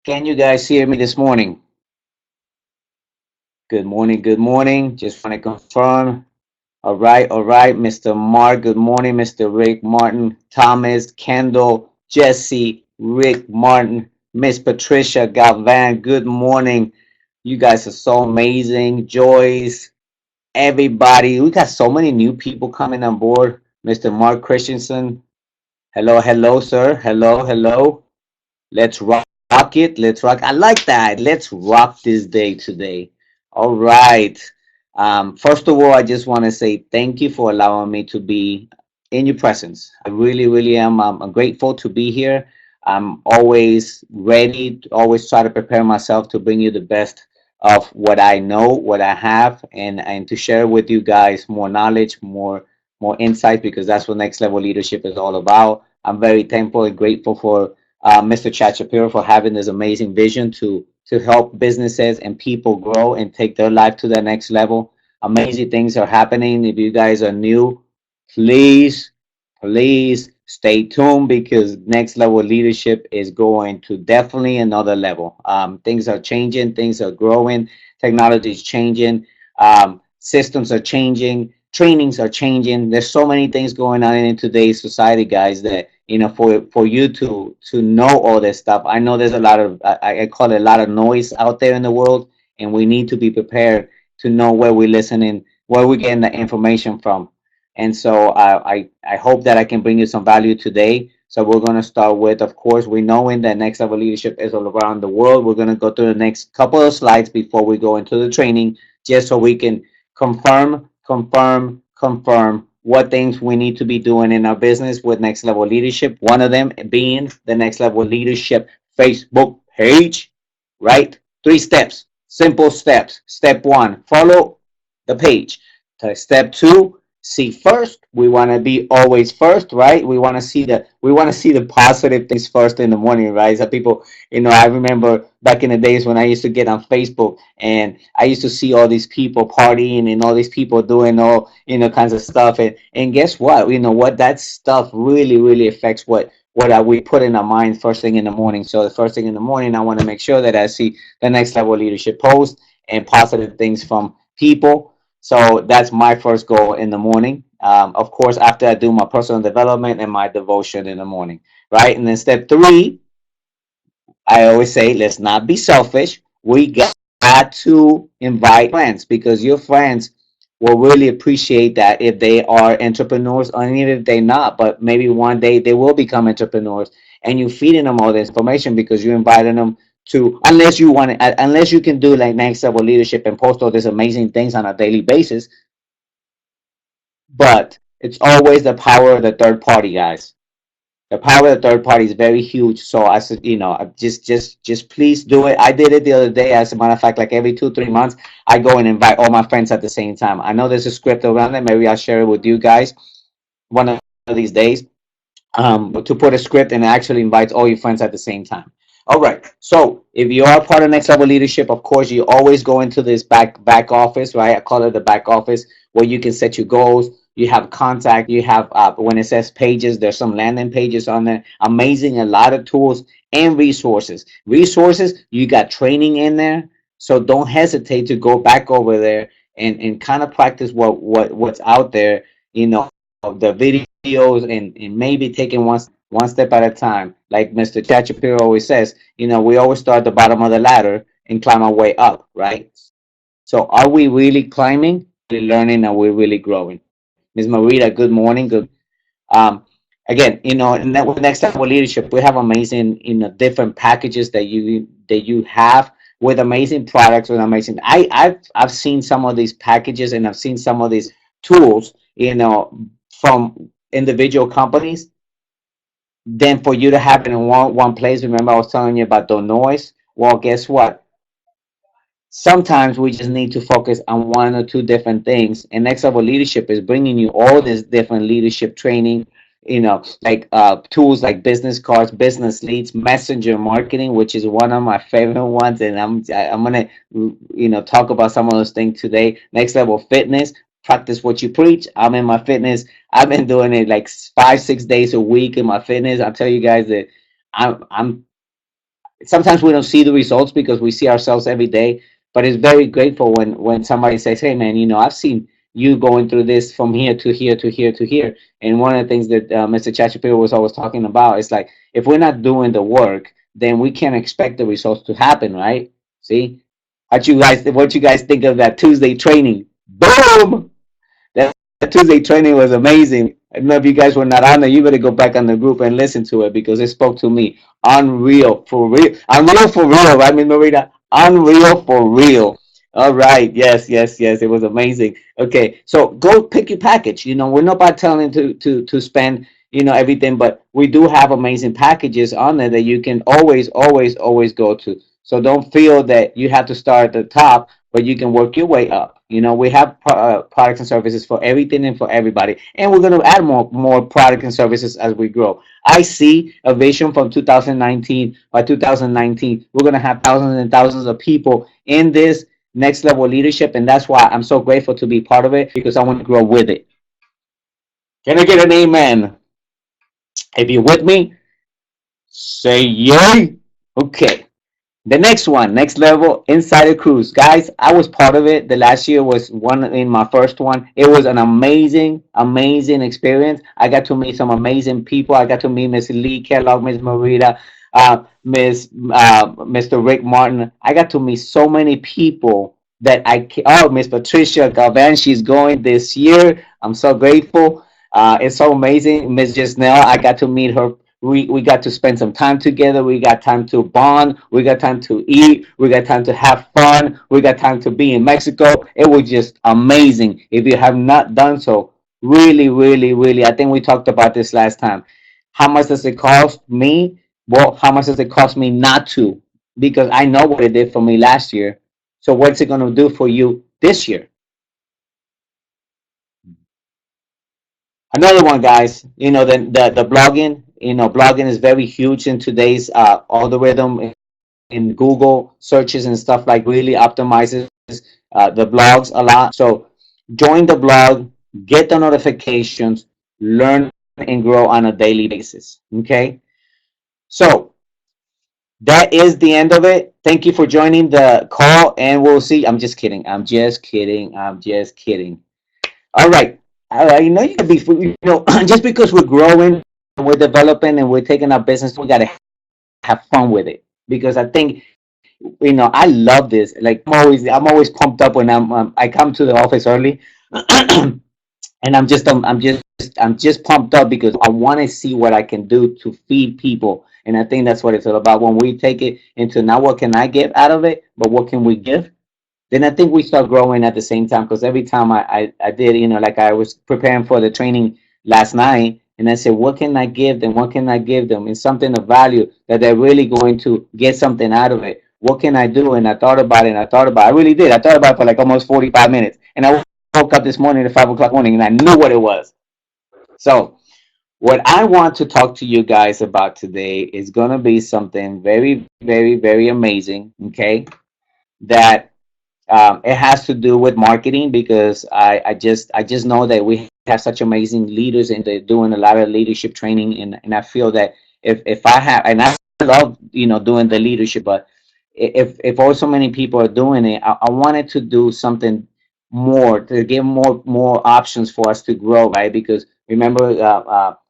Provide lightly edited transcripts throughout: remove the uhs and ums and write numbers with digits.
Can you guys hear me this morning? Good morning, good morning. Just want to confirm. All right, Mr. Mark, good morning, Mr. Rick Martin, Thomas, Kendall, Jesse, Rick Martin, Miss Patricia Galvan, good morning. You guys are so amazing. Joyce, everybody. We got so many new people coming on board. Mr. Mark Christensen, hello, hello, sir. Hello, hello. Let's rock it. Let's rock. I like that. Let's rock this day today. All right. First of all, I just want to say thank you for allowing me to be in your presence. I really, really am. I'm grateful to be here. I'm always ready, to always try to prepare myself to bring you the best of what I know, what I have, and to share with you guys more knowledge, more insight, because that's what next level leadership is all about. I'm very thankful and grateful for Mr. Chad Shapiro for having this amazing vision to help businesses and people grow and take their life to the next level. Amazing things are happening. If you guys are new, please, please stay tuned because next level leadership is going to definitely another level. Things are changing, things are growing, technology is changing, systems are changing, trainings are changing. There's so many things going on in today's society, guys, that for you to know all this stuff. I know there's a lot of I call it a lot of noise out there in the world, and we need to be prepared to know where we're listening, where we're getting the information from. And so I hope that I can bring you some value today. So we're going to start with, of course, we know in that next level leadership is all around the world. We're going to go through the next couple of slides before we go into the training, just so we can confirm what things we need to be doing in our business with next level leadership. One of them being the next level leadership Facebook page, right? 3 steps, simple steps. Step one, follow the page. Step two, see first. We want to be always first, right? We want to see the positive things first in the morning, right? So people, I remember back in the days when I used to get on Facebook and I used to see all these people partying and all these people doing all kinds of stuff. And guess what? You know what? That stuff really really affects what we put in our mind first thing in the morning. So the first thing in the morning, I want to make sure that I see the next level leadership post and positive things from people. So that's my first goal in the morning. Of course, after I do my personal development and my devotion in the morning, right? And then step three, I always say, let's not be selfish. We got to invite friends because your friends will really appreciate that if they are entrepreneurs, or even if they're not, but maybe one day they will become entrepreneurs. And you're feeding them all this information because you're inviting them to, unless you can do like next level leadership and post all these amazing things on a daily basis. But it's always the power of the third party, guys. The power of the third party is very huge. So I said, just please do it. I did it the other day. As a matter of fact, like every 2 3 months, I go and invite all my friends at the same time. I know there's a script around it. Maybe I'll share it with you guys one of these days. To put a script and actually invites all your friends at the same time. All right. So if you are part of next level leadership, of course, you always go into this back office, right? I call it the back office, where you can set your goals. You have contact. You have when it says pages, there's some landing pages on there. Amazing, a lot of tools and resources. Resources, you got training in there, so don't hesitate to go back over there and kind of practice what's out there. The videos and maybe taking one step at a time. Like Mr. Chad Shapiro always says, we always start at the bottom of the ladder and climb our way up, right? So are we really climbing, really learning, and we're really growing? Ms. Marita, good morning. Good. Um, Again, with next level leadership, we have amazing, different packages that you have with amazing products, with amazing. I've seen some of these packages and I've seen some of these tools, from individual companies. Then for you to have it in one place. Remember, I was telling you about the noise. Well, guess what? Sometimes we just need to focus on one or two different things. And next level leadership is bringing you all this different leadership training, like tools like business cards, business leads, messenger marketing, which is one of my favorite ones. And I'm gonna talk about some of those things today. Next level fitness, practice what you preach. I'm in my fitness. I've been doing it like 5 6 days a week in my fitness. I'll tell you guys that I'm Sometimes we don't see the results because we see ourselves every day, but it's very grateful when somebody says, hey man, I've seen you going through this from here to here to here to here. And one of the things that Mr. Chachapiro was always talking about is like, if we're not doing the work, then we can't expect the results to happen, right? See, what you guys think of that Tuesday training? Boom. That Tuesday training was amazing. I don't know if you guys were not on there. You better go back on the group and listen to it because it spoke to me. Unreal for real. Unreal for real. I mean, Marita, unreal for real. All right. Yes, yes, yes. It was amazing. Okay, so go pick your package. We're not about telling to spend everything, but we do have amazing packages on there that you can always, always, always go to. So don't feel that you have to start at the top, but you can work your way up. We have products and services for everything and for everybody, and we're going to add more products and services as we grow. I see a vision from 2019. By 2019, we're going to have thousands and thousands of people in this next level leadership, and that's why I'm so grateful to be part of it because I want to grow with it. Can I get an amen? If you're with me, say yay. Okay. The next one, next level, Insider Cruise. Guys, I was part of it. The last year was one in my first one. It was an amazing, amazing experience. I got to meet some amazing people. I got to meet Miss Lee Kellogg, Miss Marita, Mr. Rick Martin. I got to meet so many people that Miss Patricia Galvan, she's going this year. I'm so grateful. It's so amazing. Miss Janelle, I got to meet her. We got to spend some time together. We got time to bond. We got time to eat. We got time to have fun. We got time to be in Mexico. It was just amazing. If you have not done so, really, really, really, I think we talked about this last time. How much does it cost me? Well, how much does it cost me not to? Because I know what it did for me last year. So what's it going to do for you this year? Another one, guys, the blogging, blogging is very huge in today's algorithm in Google searches and stuff, like really optimizes the blogs a lot. So join the blog, get the notifications, learn and grow on a daily basis. Okay. So that is the end of it. Thank you for joining the call, and we'll see. I'm just kidding. I'm just kidding. I'm just kidding. All right. You gotta be, just because we're growing and we're developing and we're taking our business, we gotta have fun with it. Because I think, I love this. Like I'm always pumped up when I come to the office early, and I'm just pumped up because I want to see what I can do to feed people. And I think that's what it's all about. When we take it into not what can I get out of it, but what can we give, then I think we start growing at the same time. Because every time I did, like I was preparing for the training last night, and I said, what can I give them? What can I give them? It's something of value that they're really going to get something out of it. What can I do? And I thought about it, and I thought about it. I really did. I thought about it for like almost 45 minutes. And I woke up this morning at 5 o'clock morning, and I knew what it was. So what I want to talk to you guys about today is going to be something very, very, very amazing. Okay, that it has to do with marketing because I just know that we have such amazing leaders and they're doing a lot of leadership training, and I feel that if I have, and I love doing the leadership, but if also many people are doing it, I wanted to do something more to give more options for us to grow, right? Because remember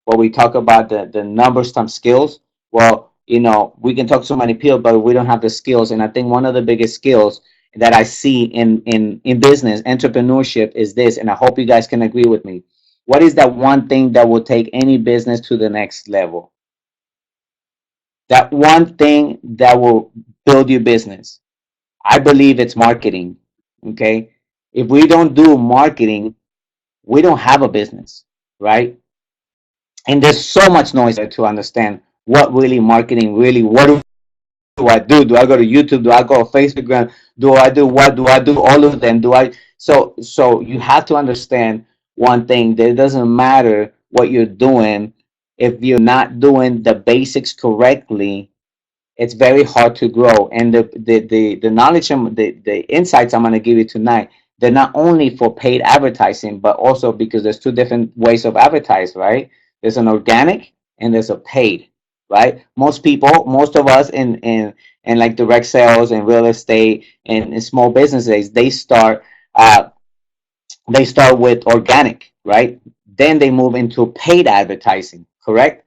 what we talk about, the numbers times skills. Well, we can talk to so many people, but we don't have the skills. And I think one of the biggest skills that I see in business entrepreneurship is this, and I hope you guys can agree with me. What is that one thing that will take any business to the next level? That one thing that will build your business. I believe it's marketing. Okay. If we don't do marketing, we don't have a business, right? And there's so much noise there to understand what really marketing really, what do I do? Do I go to YouTube? Do I go to Facebook? Do I do what? Do I do all of them? Do I? So you have to understand one thing. That it doesn't matter what you're doing if you're not doing the basics correctly. It's very hard to grow. And the knowledge and the insights I'm going to give you tonight, they're not only for paid advertising, but also because there's two different ways of advertise, right? There's an organic and there's a paid. right? Most of us in like direct sales and real estate and in small businesses, uh, they start with organic, right? Then they move into paid advertising, correct?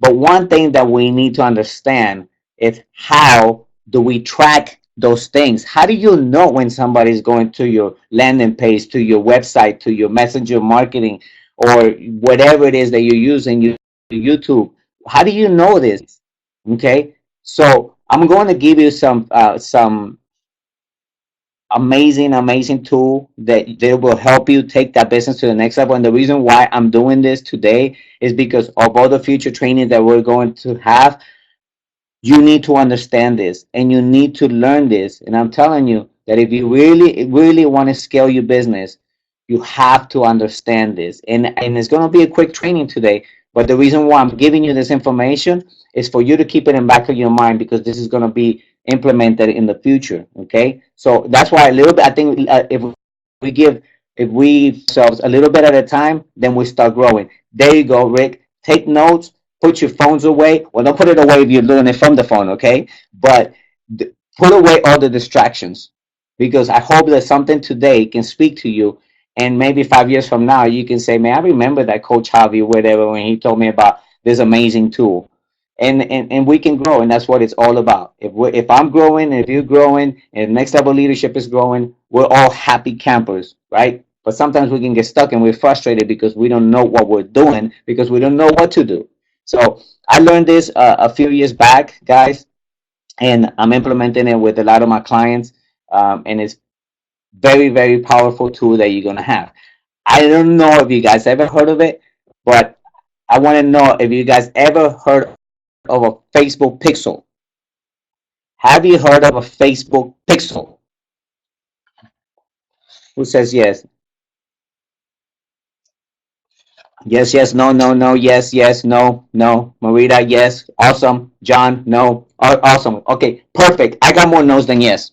But one thing that we need to understand is how do we track those things? How do you know when somebody's going to your landing page, to your website, to your messenger marketing, or whatever it is that you're using, YouTube? How do you know this? Okay, so I'm going to give you some amazing tool that they will help you take that business to the next level. And the reason why I'm doing this today is because of all the future training that we're going to have. You need to understand this and you need to learn this. And I'm telling you that if you really want to scale your business, you have to understand this. And it's going to be a quick training today. But the reason why I'm giving you this information is for you to keep it in back of your mind, because this is going to be implemented in the future. Okay. So that's why a little bit, I think we give, if we ourselves a little bit at a time, then we start growing. There you go, Rick. Take notes, put your phones away. Well, don't put it away if you're doing it from the phone, okay? But put away all the distractions, because I hope that something today can speak to you. And maybe 5 years from now, you can say, man, I remember that Coach Javi, whatever, when he told me about this amazing tool. And we can grow, and that's what it's all about. If I'm growing, if you're growing, and next level leadership is growing, we're all happy campers, right? But sometimes we can get stuck and we're frustrated because we don't know what we're doing, because we don't know what to do. So I learned this a few years back, guys, and I'm implementing it with a lot of my clients. And it's very powerful tool that you're gonna have. I don't know if you guys ever heard of it, but I want to know if you guys ever heard of a Facebook Pixel. Have you heard of a Facebook Pixel? Who says yes? Yes, yes, no, no, no, yes, yes, no, no. Marita, yes. Awesome. John, no. Awesome. Okay, perfect. I got more no's than yes.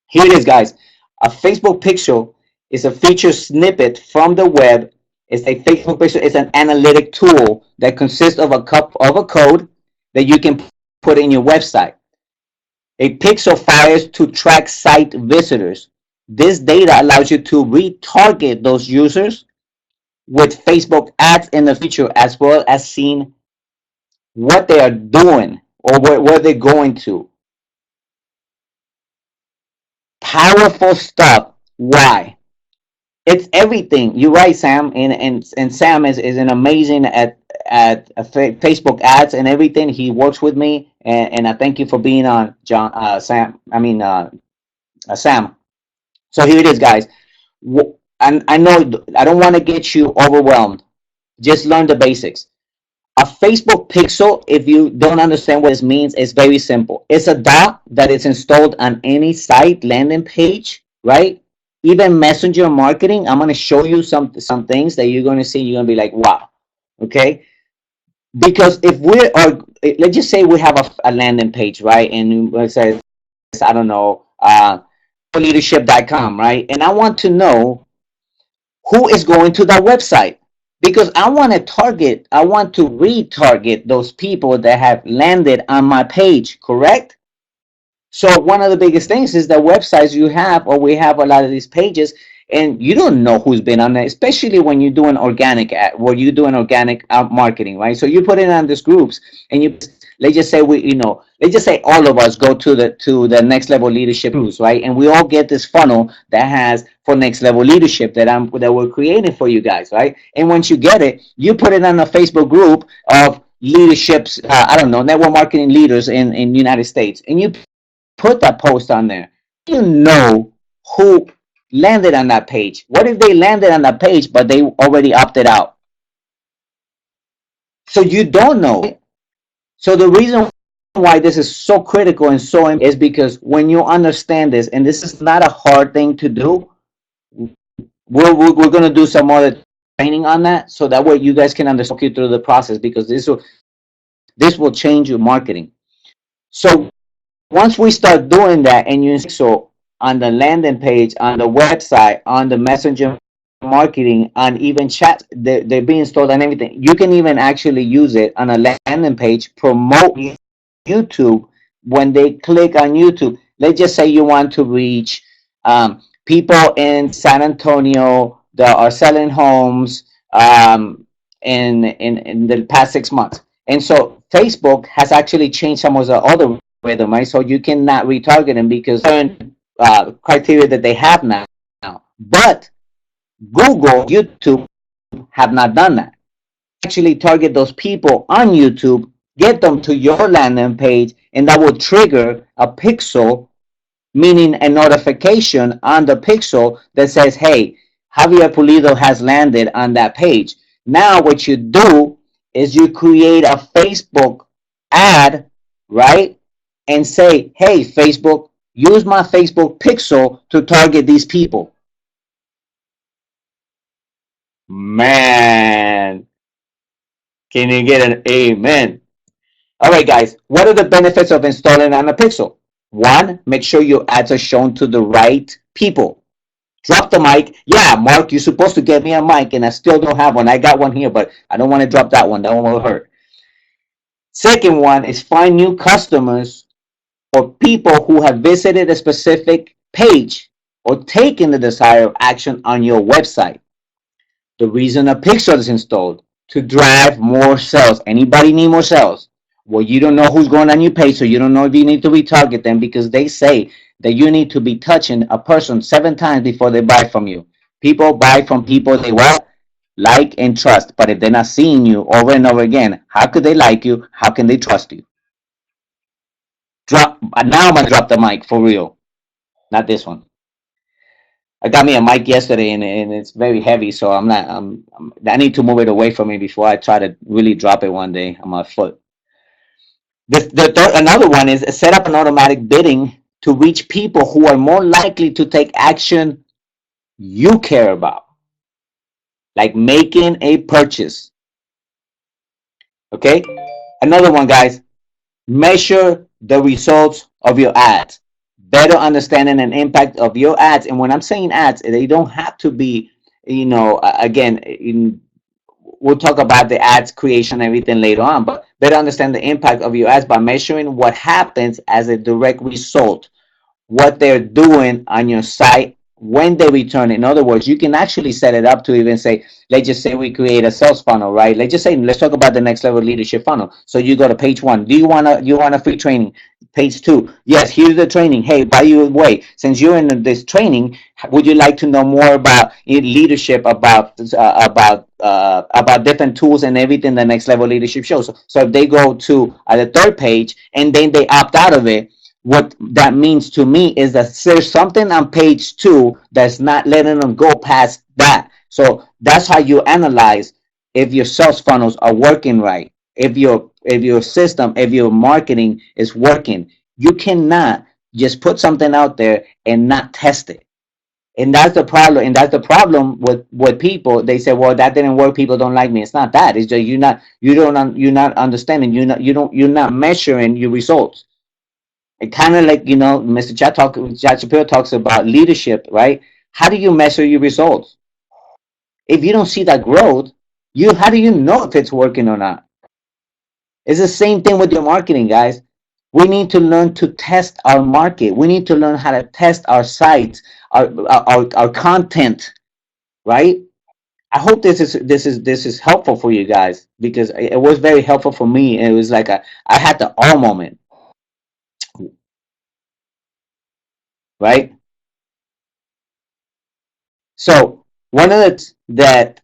Here it is, guys. A Facebook Pixel is a feature snippet from the web. It's a Facebook Pixel. It's an analytic tool that consists of a code that you can put in your website. A pixel fires to track site visitors. This data allows you to retarget those users with Facebook ads in the future, as well as seeing what they are doing or where they're going to. Powerful stuff. Why? It's everything. You're right, Sam. And Sam is an amazing at Facebook ads and everything. He works with me, and I thank you for being on, John. Sam. I mean, Sam. So here it is, guys. And I know I don't want to get you overwhelmed. Just learn the basics. A Facebook pixel, if you don't understand what this means, is very simple. It's a dot that is installed on any site, landing page, right? Even messenger marketing. I'm going to show you some things that you're going to see. You're going to be like, wow. Okay. Because if we are, let's just say we have a landing page, right? And it says, I don't know, leadership.com, right? And I want to know who is going to that website, because I want to retarget those people that have landed on my page, correct? So one of the biggest things is the websites you have, or we have a lot of these pages, and you don't know who's been on there, especially when you're doing organic where you're doing organic marketing, right? So you put it on these groups, and let's just say let's just say all of us go to the next level leadership groups, right? And we all get this funnel that has for next level leadership that we're creating for you guys, right? And once you get it, you put it on a Facebook group of leaderships, I don't know, network marketing leaders in United States, and you put that post on there. You know who landed on that page. What if they landed on that page but they already opted out? So you don't know. So the reason why this is so critical and so is because when you understand this, and this is not a hard thing to do, we're going to do some more training on that, so that way you guys can understand you through the process, because this will change your marketing. So once we start doing that, and you so on the landing page, on the website, on the messenger marketing, and even chat, they're being installed and everything. You can even actually use it on a landing page, promote YouTube. When they click on YouTube, let's just say you want to reach people in San Antonio that are selling homes in the past 6 months. And so Facebook has actually changed some of the other rhythm, right? So you cannot retarget them because certain criteria that they have now. But Google, YouTube have not done that. Actually target those people on YouTube, get them to your landing page, and that will trigger a pixel, meaning a notification on the pixel that says, hey, Javier Pulido has landed on that page. Now what you do is you create a Facebook ad, right? And say, hey, Facebook, use my Facebook pixel to target these people. Man, can you get an amen? All right, guys, what are the benefits of installing on a pixel? One, make sure your ads are shown to the right people. Drop the mic. Yeah, Mark, you're supposed to get me a mic, and I still don't have one. I got one here, but I don't want to drop that one. That one will hurt. Second one is find new customers or people who have visited a specific page or taken the desired action on your website. The reason a pixel is installed to drive more sales. Anybody need more sales? Well, you don't know who's going on your page, so you don't know if you need to retarget them because they say that you need to be touching a person 7 times before they buy from you. People buy from people they what? Like and trust. But if they're not seeing you over and over again, how could they like you? How can they trust you? Drop. Now I'm gonna drop the mic for real. Not this one. I got me a mic yesterday and it's very heavy, so I need to move it away from me before I try to really drop it one day on my foot. Another one is set up an automatic bidding to reach people who are more likely to take action you care about, like making a purchase. Okay? Another one, guys, measure the results of your ads. Better understanding and impact of your ads. And when I'm saying ads, they don't have to be, again, we'll talk about the ads creation and everything later on, but better understand the impact of your ads by measuring what happens as a direct result, what they're doing on your site when they return. In other words, you can actually set it up to even say, let's just say we create a sales funnel, right? Let's talk about the next level leadership funnel. So you go to page 1. Do you want a free training? Page 2. Yes, here's the training. Hey, by the way, since you're in this training, would you like to know more about leadership, about different tools and everything the next level leadership shows? So if they go to the third page and then they opt out of it, what that means to me is that there's something on page 2 that's not letting them go past that. So that's how you analyze if your sales funnels are working right, if your system, if your marketing is working. You cannot just put something out there and not test it. And that's the problem. And that's the problem with people. They say, well, that didn't work, people don't like me. It's not that. It's just you're not understanding. You're not measuring your results. It kind of like, Mr. Chad Shapiro talks about leadership, right? How do you measure your results? If you don't see that growth, how do you know if it's working or not? It's the same thing with your marketing, guys. We need to learn to test our market. We need to learn how to test our sites, our content, right? I hope this is helpful for you guys because it was very helpful for me. It was like I had the all moment, right? So one of the that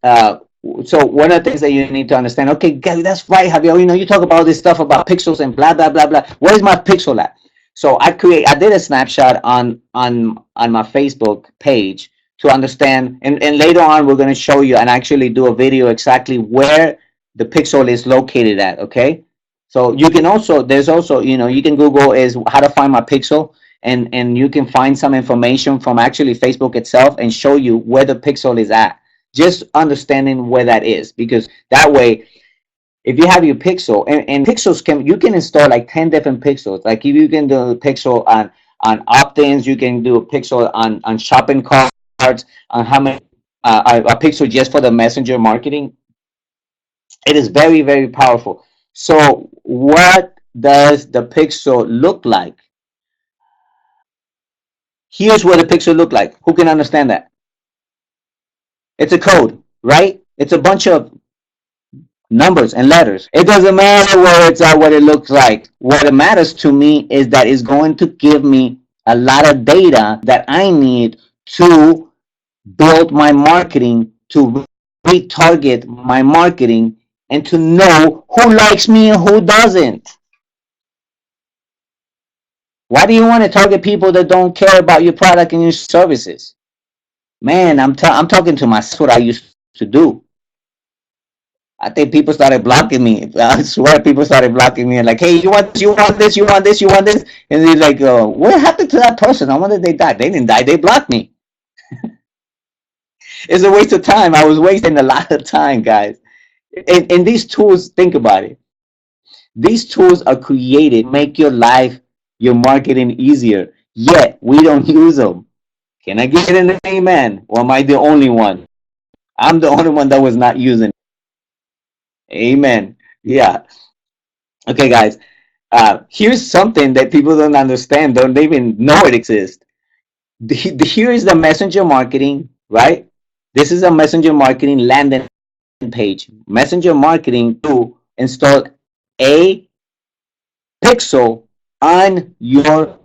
one of the things that you need to understand. Okay, guys, that's right, Javier. You talk about this stuff about pixels and blah blah blah blah. Where is my pixel at? So I did a snapshot on my Facebook page to understand, and later on we're going to show you and actually do a video exactly where the pixel is located at. Okay, so you can also you can Google is how to find my pixel, and you can find some information from actually Facebook itself and show you where the pixel is at. Just understanding where that is, because that way, if you have your pixel and pixels you can install like 10 different pixels. Like if you can do a pixel on opt-ins, you can do a pixel on shopping carts, on how many a pixel just for the messenger marketing, it is very, very powerful. So what does the pixel look like? Here's what the pixel look like. Who can understand that? It's a code, right? It's a bunch of numbers and letters. It doesn't matter where it's at, what it looks like. What matters to me is that it's going to give me a lot of data that I need to build my marketing, to retarget my marketing, and to know who likes me and who doesn't. Why do you want to target people that don't care about your product and your services? Man, I'm talking to myself. What I used to do. I think people started blocking me. I swear, people started blocking me and like, hey, you want this, you want this, you want this, and they're like, what happened to that person? I wonder if they died. They didn't die. They blocked me. It's a waste of time. I was wasting a lot of time, guys. And these tools, think about it. These tools are created to make your life, your marketing easier. Yet we don't use them. Can I get an amen? Or am I the only one? I'm the only one that was not using it. Amen. Yeah. Okay, guys. Here's something that people don't understand, don't even know it exists. Here is the messenger marketing, right? This is a messenger marketing landing page. Messenger marketing to install a pixel on your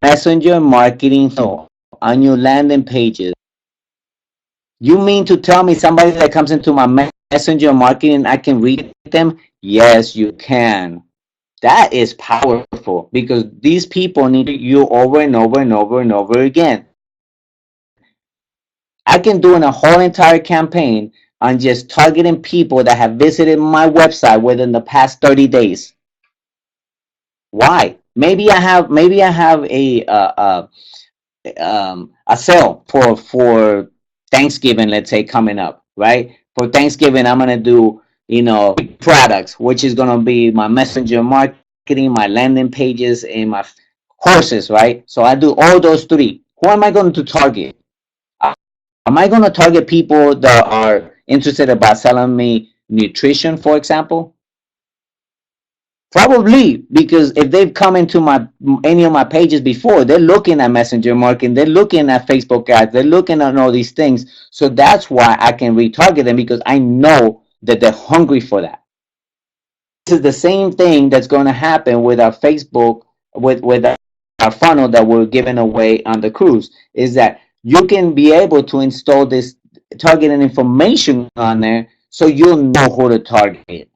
messenger marketing flow, on your landing pages. You mean to tell me somebody that comes into my messenger marketing, I can read them? Yes, you can. That is powerful because these people need you over and over and over and over again. I can do a whole entire campaign on just targeting people that have visited my website within the past 30 days. Why? Maybe I have a sale for Thanksgiving, let's say, coming up, right? For Thanksgiving, I'm gonna do products, which is gonna be my messenger marketing, my landing pages, and my courses, right? So I do all those three. Who am I going to target? Am I going to target people that are interested about selling me nutrition, for example? Probably because if they've come into my any of my pages before, they're looking at messenger marketing, they're looking at Facebook ads, they're looking at all these things. So that's why I can retarget them because I know that they're hungry for that. This is the same thing that's going to happen with our Facebook, with our funnel that we're giving away on the cruise. Is that you can be able to install this targeting information on there, so you'll know who to target.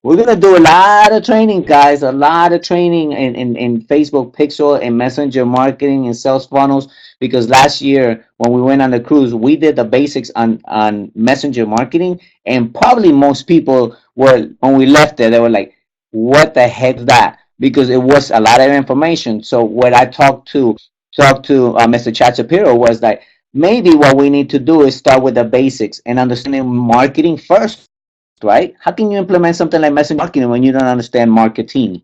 We're gonna do a lot of training, guys. A lot of training in Facebook Pixel and Messenger marketing and sales funnels. Because last year when we went on the cruise, we did the basics on Messenger marketing, and probably most people were when we left there, they were like, "What the heck is that?" Because it was a lot of information. So what I talked to Mr. Chad Shapiro was that maybe what we need to do is start with the basics and understanding marketing first, right? How can you implement something like messenger marketing when you don't understand marketing?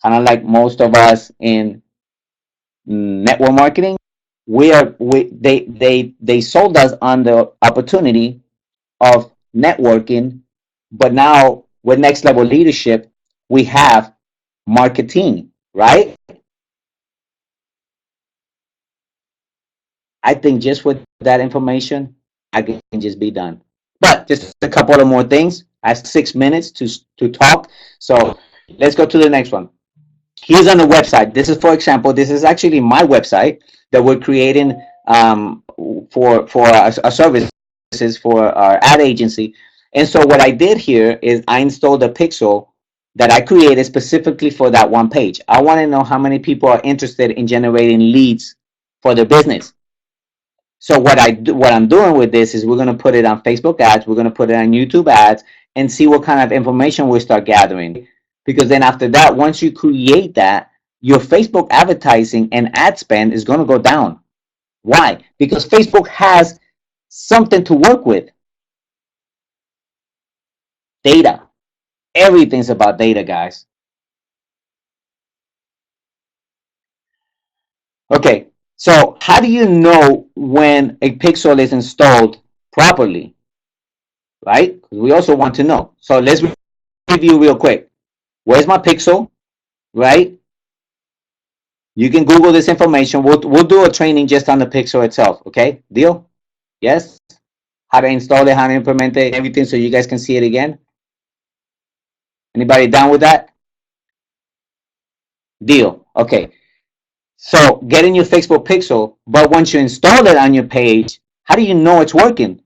Kind of like most of us in network marketing, they sold us on the opportunity of networking, but now with next level leadership, we have marketing, right? I think just with that information, I can just be done. But just a couple of more things. I have 6 minutes to talk, so let's go to the next one. Here's on the website. This is, for example, this is actually my website that we're creating for our services for our ad agency. And so what I did here is I installed a pixel that I created specifically for that one page. I want to know how many people are interested in generating leads for their business. So what I'm doing with this is we're going to put it on Facebook ads, we're going to put it on YouTube ads, and see what kind of information we start gathering. Because then after that, once you create that, your Facebook advertising and ad spend is going to go down. Why? Because Facebook has something to work with. Data. Everything's about data, guys. Okay. So how do you know when a pixel is installed properly, right? We also want to know. So let's review real quick. Where's my pixel, right? You can Google this information. We'll do a training just on the pixel itself, okay? Deal? Yes? How to install it, how to implement it, everything so you guys can see it again. Anybody down with that? Deal. Okay. So getting your Facebook pixel, but once you install it on your page, how do you know it's working?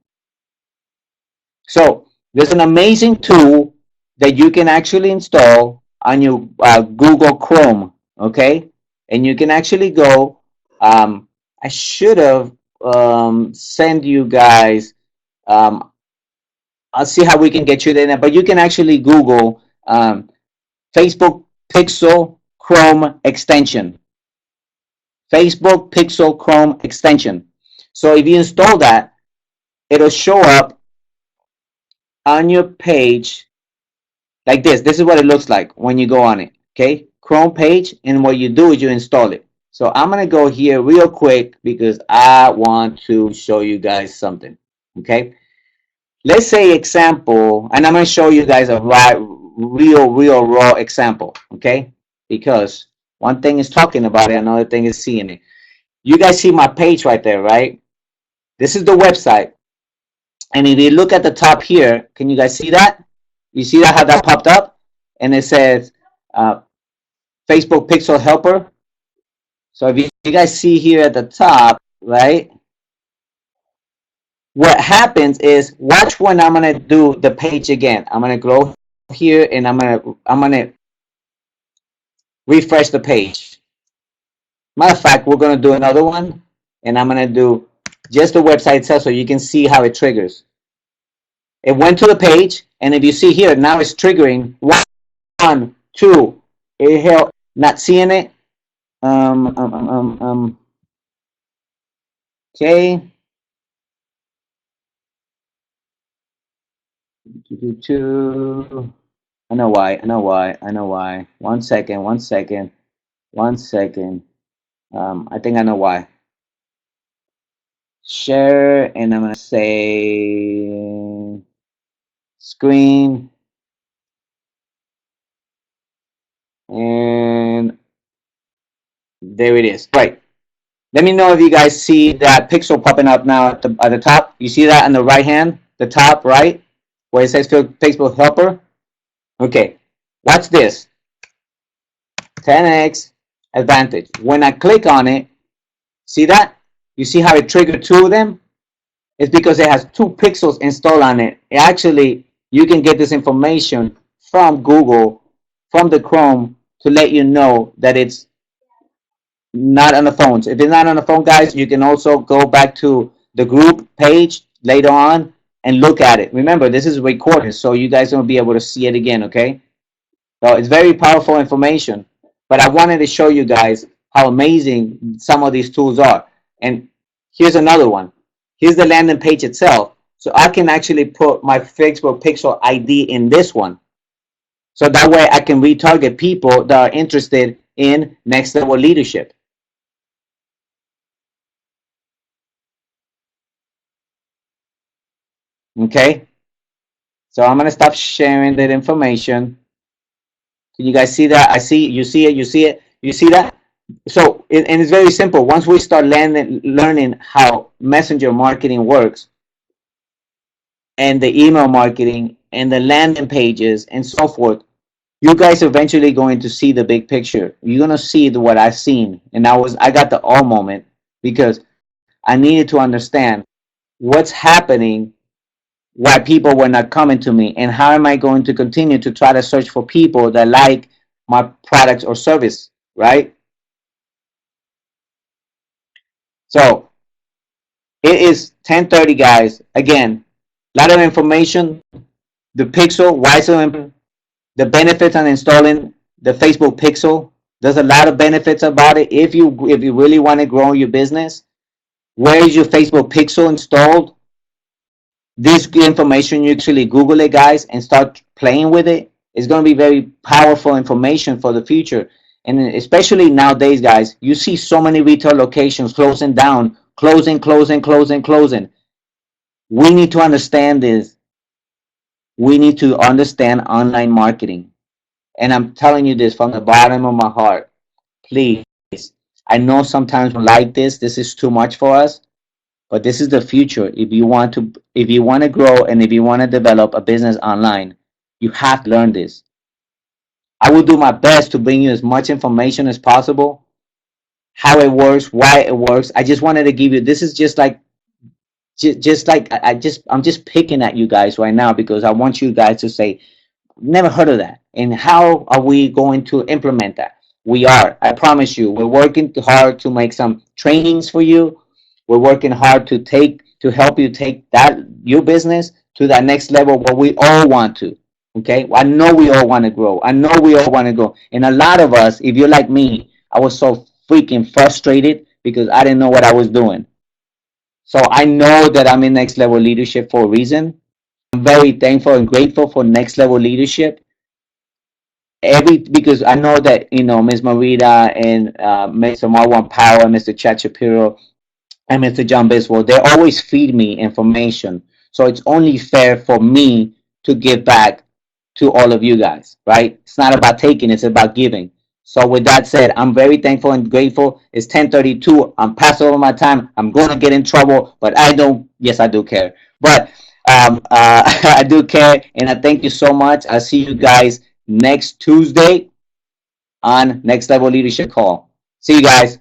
So there's an amazing tool that you can actually install on your Google Chrome, okay? And you can actually go. I should have sent you guys. Um, I'll see how we can get you there, but you can actually Google Facebook Pixel Chrome extension. Facebook Pixel Chrome extension. So if you install that, it'll show up on your page like this. This is what it looks like when you go on it. Okay, Chrome page, and what you do is you install it. So I'm gonna go here real quick because I want to show you guys something. Okay, let's say example, and I'm gonna show you guys a real raw example. Okay, because one thing is talking about it, another thing is seeing it. You guys see my page right there, right? This is the website. And if you look at the top here, can you guys see that? You see that how that popped up? And it says Facebook Pixel Helper. So if you guys see here at the top, right? What happens is, watch when I'm gonna do the page again. I'm gonna go here and I'm gonna refresh the page. Matter of fact, we're gonna do another one, and I'm gonna do just the website itself so you can see how it triggers. It went to the page, and if you see here, now it's triggering 1, 2. It held, not seeing it. Okay. 2. I know why. 1 second. I think I know why. Share, and I'm gonna say screen, and there it is. Right. Let me know if you guys see that pixel popping up now at the top. You see that on the right hand, the top right, where it says Facebook Helper. Okay. Watch this. 10x advantage. When I click on it, see that? You see how it triggered 2 of them? It's because it has 2 pixels installed on it. Actually, you can get this information from Google, from the Chrome, to let you know that it's not on the phones. If it's not on the phone, guys, you can also go back to the group page later on and look at it. Remember, this is recorded, so you guys will be able to see it again, okay? So it's very powerful information. But I wanted to show you guys how amazing some of these tools are. And here's another one. Here's the landing page itself. So I can actually put my Facebook Pixel ID in this one. So that way I can retarget people that are interested in next level leadership. Okay. So I'm going to stop sharing that information. Can you guys see that? I see, you see it, you see it, you see that? So, and it's very simple. Once we start learning how messenger marketing works, and the email marketing, and the landing pages, and so forth, you guys are eventually going to see the big picture. You're going to see what I've seen. And I got the all moment because I needed to understand what's happening, why people were not coming to me, and how am I going to continue to try to search for people that like my products or service, right? So it is 10:30, guys. Again, a lot of information. The Pixel, why so important? The benefits on installing the Facebook Pixel. There's a lot of benefits about it. If you really want to grow your business, where is your Facebook Pixel installed? This information, you actually Google it, guys, and start playing with it. It's going to be very powerful information for the future. And especially nowadays, guys, you see so many retail locations closing down, closing. We need to understand this. We need to understand online marketing. And I'm telling you this from the bottom of my heart. Please, I know sometimes we like this. This is too much for us, but this is the future. If you want to grow and if you want to develop a business online, you have to learn this. I will do my best to bring you as much information as possible, how it works, why it works. I just wanted to give you. This is just like I'm just picking at you guys right now because I want you guys to say, never heard of that. And how are we going to implement that? We are. I promise you. We're working hard to make some trainings for you. We're working hard to help you take that your business to that next level where we all want to. Okay? I know we all want to grow. I know we all want to go. And a lot of us, if you're like me, I was so freaking frustrated because I didn't know what I was doing. So I know that I'm in next level leadership for a reason. I'm very thankful and grateful for next level leadership. Every because I know that Ms. Marita and Mr. Marwan Power, Mr. Chad Shapiro, and Mr. John Biswell, they always feed me information. So it's only fair for me to give back to all of you guys, right? It's not about taking, it's about giving. So with that said, I'm very thankful and grateful. It's 10:32. I'm past over my time. I'm going to get in trouble, but I don't. Yes, I do care. But I do care, and I thank you so much. I'll see you guys next Tuesday on Next Level Leadership Call. See you guys.